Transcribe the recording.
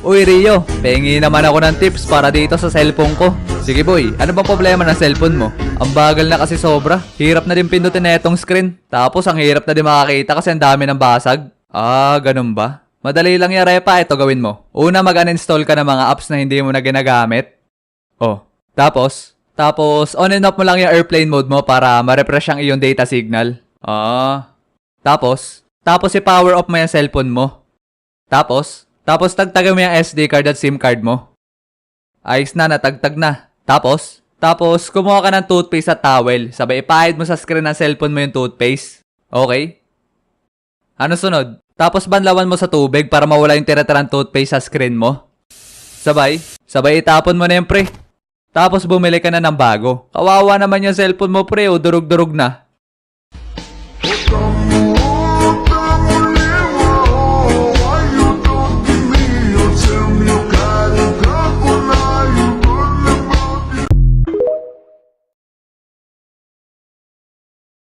Uy Rio, pengi naman ako ng tips para dito sa cellphone ko. Sige boy, ano bang problema ng cellphone mo? Ang bagal na kasi sobra. Hirap na din pindutin na itong screen. Tapos ang hirap na din makakita kasi ang dami ng basag. Ah, ganun ba? Madali lang yan, Repa. Ito gawin mo. Una, mag-uninstall ka ng mga apps na hindi mo na ginagamit. Oh, tapos on and off mo lang yung airplane mode mo para ma-refresh ang iyong data signal. Ah, tapos i-power off mo yung cellphone mo. Tapos tagtagan mo yung SD card at SIM card mo. Ayos na, natagtag na. Tapos kumuha ka ng toothpaste at towel. Sabay ipahid mo sa screen ng cellphone mo yung toothpaste. Okay? Ano sunod? Tapos banlawan mo sa tubig para mawala yung tira-tirang toothpaste sa screen mo. Sabay itapon mo na yung pre. Tapos bumili ka na ng bago. Kawawa naman yung cellphone mo pre, o durug-durug na.